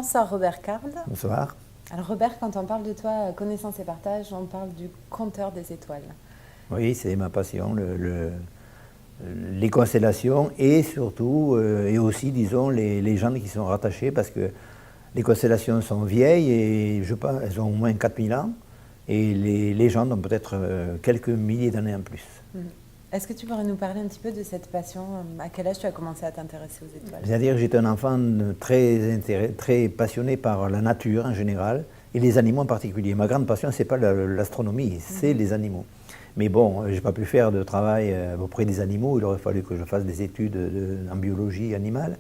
Bonsoir Robert Carle. Bonsoir. Alors Robert, quand on parle de toi, connaissance et partage, on parle du compteur des étoiles. Oui, c'est ma passion, les constellations et surtout, et aussi, disons, les légendes qui sont rattachées parce que les constellations sont vieilles et je pense elles ont au moins 4000 ans et les légendes ont peut-être quelques milliers d'années en plus. Est-ce que tu pourrais nous parler un petit peu de cette passion? À quel âge tu as commencé à t'intéresser aux étoiles? C'est-à-dire que j'étais un enfant très passionné par la nature en général et les animaux en particulier. Ma grande passion, ce n'est pas l'astronomie, c'est les animaux. Mais bon, je n'ai pas pu faire de travail auprès des animaux, il aurait fallu que je fasse des études en biologie animale.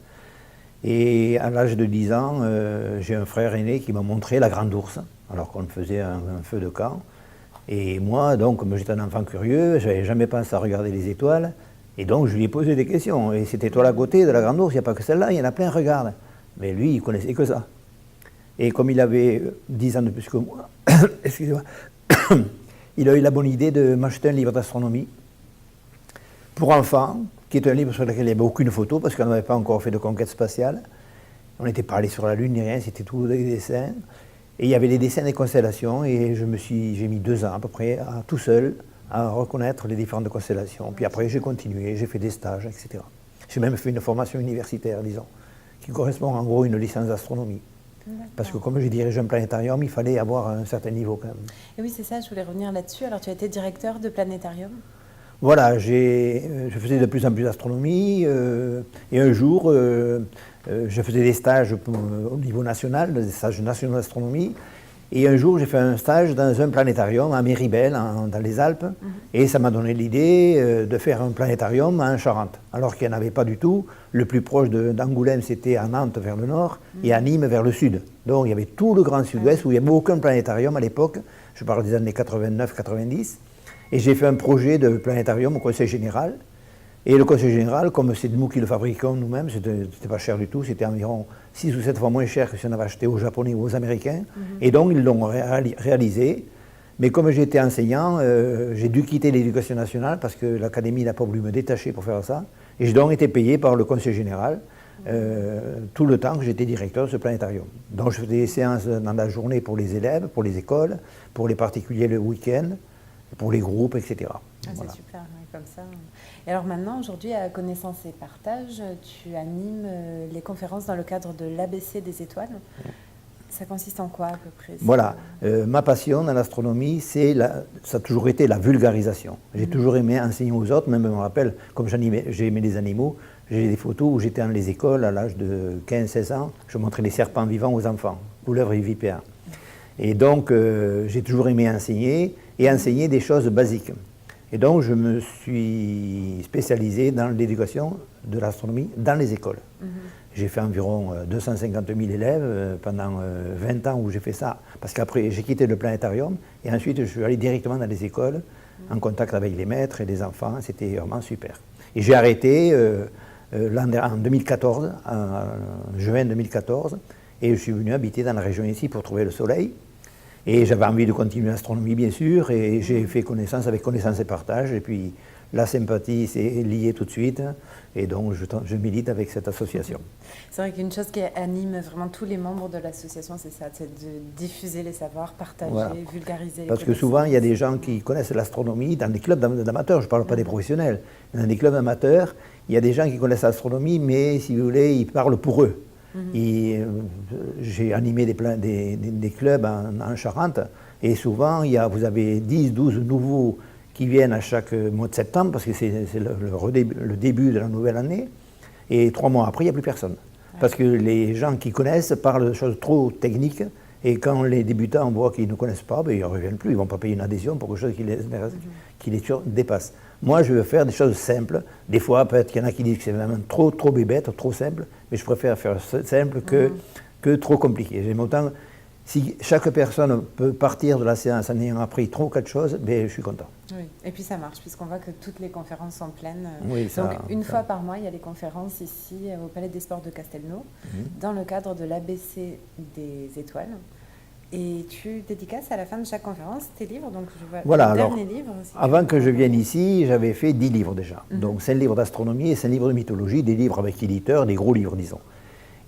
Et à l'âge de 10 ans, j'ai un frère aîné qui m'a montré la grande ourse, alors qu'on faisait un feu de camp. Et moi, donc, comme j'étais un enfant curieux, je n'avais jamais pensé à regarder les étoiles, et donc je lui ai posé des questions. Et cette étoile à côté de la grande ourse, il n'y a pas que celle-là, il y en a plein, regarde. Mais lui, il connaissait que ça. Et comme il avait 10 ans de plus que moi, excusez-moi, il a eu la bonne idée de m'acheter un livre d'astronomie pour enfants, qui est un livre sur lequel il n'y avait aucune photo, parce qu'on n'avait pas encore fait de conquête spatiale. On n'était pas allé sur la Lune ni rien, c'était tout des dessins. Et il y avait les dessins des constellations, et j'ai mis 2 ans à peu près, tout seul, à reconnaître les différentes constellations. Puis après, j'ai continué, j'ai fait des stages, etc. J'ai même fait une formation universitaire, disons, qui correspond en gros à une licence d'astronomie. Parce que comme j'ai dirigé un planétarium, il fallait avoir un certain niveau quand même. Et oui, c'est ça, je voulais revenir là-dessus. Alors, tu as été directeur de planétarium? Voilà, je faisais de plus en plus d'astronomie, et un jour, je faisais des stages au niveau national, des stages nationaux d'astronomie, et un jour, j'ai fait un stage dans un planétarium à Méribel, dans les Alpes, et ça m'a donné l'idée de faire un planétarium en Charente, alors qu'il n'y en avait pas du tout. Le plus proche d'Angoulême, c'était à Nantes vers le nord, et à Nîmes vers le sud. Donc il y avait tout le grand sud-ouest où il n'y avait aucun planétarium à l'époque, je parle des années 89-90, et j'ai fait un projet de planétarium au Conseil général. Et le Conseil général, comme c'est nous qui le fabriquons nous-mêmes, c'était pas cher du tout, c'était environ 6 ou 7 fois moins cher que si on avait acheté aux Japonais ou aux Américains. Et donc ils l'ont réalisé. Mais comme j'étais enseignant, j'ai dû quitter l'éducation nationale parce que l'académie n'a pas voulu me détacher pour faire ça. Et j'ai donc été payé par le Conseil général tout le temps que j'étais directeur de ce planétarium. Donc je faisais des séances dans la journée pour les élèves, pour les écoles, pour les particuliers le week-end, pour les groupes, etc. Ah, voilà. C'est super, comme ça. Et alors maintenant, aujourd'hui, à Connaissance et Partage, tu animes les conférences dans le cadre de l'ABC des étoiles. Ça consiste en quoi à peu près? Voilà, ma passion dans l'astronomie, ça a toujours été la vulgarisation. J'ai toujours aimé enseigner aux autres, même je me rappelle, comme j'ai aimé les animaux, j'ai des photos où j'étais dans les écoles à l'âge de 15-16 ans, je montrais les serpents vivants aux enfants, couleuvres et vipères. Et donc, j'ai toujours aimé enseigner, et enseigner des choses basiques. Et donc, je me suis spécialisé dans l'éducation de l'astronomie dans les écoles. J'ai fait environ 250 000 élèves pendant 20 ans où j'ai fait ça. Parce qu'après, j'ai quitté le planétarium et ensuite, je suis allé directement dans les écoles, en contact avec les maîtres et les enfants. C'était vraiment super. Et j'ai arrêté en 2014, en juin 2014, et je suis venu habiter dans la région ici pour trouver le soleil. Et j'avais envie de continuer l'astronomie, bien sûr, et j'ai fait connaissance avec Connaissance et Partage. Et puis, la sympathie s'est liée tout de suite, et donc je milite avec cette association. C'est vrai qu'une chose qui anime vraiment tous les membres de l'association, c'est ça, c'est de diffuser les savoirs, partager, voilà. Vulgariser les Parce que souvent, il y a des gens qui connaissent l'astronomie dans des clubs d'amateurs, je ne parle pas des professionnels. Dans des clubs amateurs, il y a des gens qui connaissent l'astronomie, mais si vous voulez, ils parlent pour eux. J'ai animé des clubs en Charente, et souvent, vous avez 10-12 nouveaux qui viennent à chaque mois de septembre, parce que c'est le début de la nouvelle année, et 3 mois après, il n'y a plus personne. Parce que les gens qui connaissent parlent de choses trop techniques, et quand les débutants voient qu'ils ne connaissent pas, ben, ils ne reviennent plus, ils ne vont pas payer une adhésion pour quelque chose qui les dépasse. Moi, je veux faire des choses simples. Des fois, peut-être qu'il y en a qui disent que c'est vraiment trop bébête, trop simple, mais je préfère faire simple que trop compliqué. J'aime autant, si chaque personne peut partir de la séance en ayant appris 3 ou 4 choses, ben, je suis content. Oui, et puis ça marche, puisqu'on voit que toutes les conférences sont pleines. Oui, donc, une fois par mois, il y a les conférences ici, au Palais des Sports de Castelnau, dans le cadre de l'ABC des étoiles. Et tu dédicaces à la fin de chaque conférence tes livres, donc je vois voilà, le dernier livre. Si avant que je vienne ici, j'avais fait 10 livres déjà. Donc 5 livres d'astronomie et 5 livres de mythologie, des livres avec éditeurs, des gros livres, disons.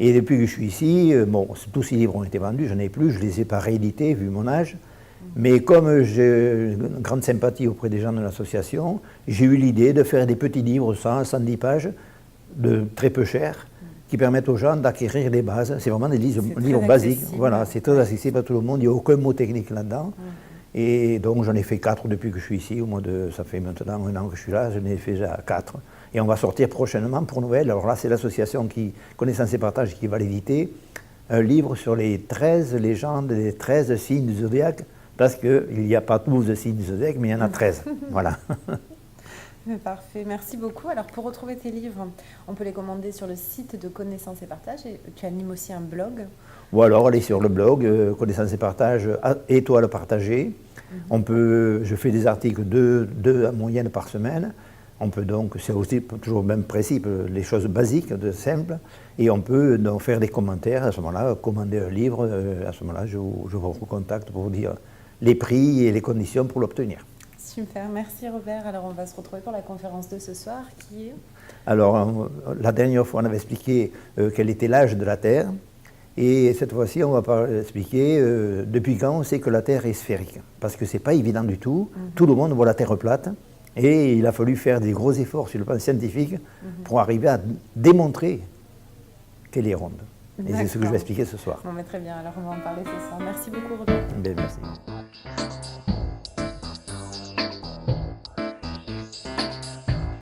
Et depuis que je suis ici, bon, tous ces livres ont été vendus, je n'en ai plus, je ne les ai pas réédités vu mon âge. Mais comme j'ai une grande sympathie auprès des gens de l'association, j'ai eu l'idée de faire des petits livres, 100, 110 pages, de très peu cher, qui permettent aux gens d'acquérir des bases. C'est vraiment des livres basiques. Voilà, c'est très accessible à tout le monde, il n'y a aucun mot technique là-dedans. Et donc j'en ai fait 4 depuis que je suis ici, ça fait maintenant 1 an que je suis là, j'en ai fait déjà 4. Et on va sortir prochainement pour Noël. Alors là, c'est l'association Connaissance et Partage qui va l'éditer, un livre sur les 13 légendes, les 13 signes du zodiaque, parce qu'il n'y a pas 12 signes du zodiaque, mais il y en a 13. Voilà. Parfait, merci beaucoup. Alors pour retrouver tes livres, on peut les commander sur le site de Connaissance et Partage. Et tu animes aussi un blog. Ou alors aller sur le blog Connaissance et Partage, étoile partagée. Je fais des articles 2 en moyenne par semaine. On peut donc, c'est aussi toujours le même principe, les choses basiques, simples, et on peut donc faire des commentaires, à ce moment-là, commander un livre, à ce moment-là, je vous recontacte pour vous dire les prix et les conditions pour l'obtenir. Super, merci Robert. Alors on va se retrouver pour la conférence de ce soir qui est... Alors, la dernière fois, on avait expliqué quel était l'âge de la Terre, et cette fois-ci, on va expliquer depuis quand on sait que la Terre est sphérique, parce que ce n'est pas évident du tout, tout le monde voit la Terre plate. Et il a fallu faire des gros efforts sur le plan scientifique pour arriver à démontrer qu'elle est ronde. Et c'est ce que je vais expliquer ce soir. Bon, mais très bien, alors on va en parler ce soir. Merci beaucoup Robert. Bien, merci.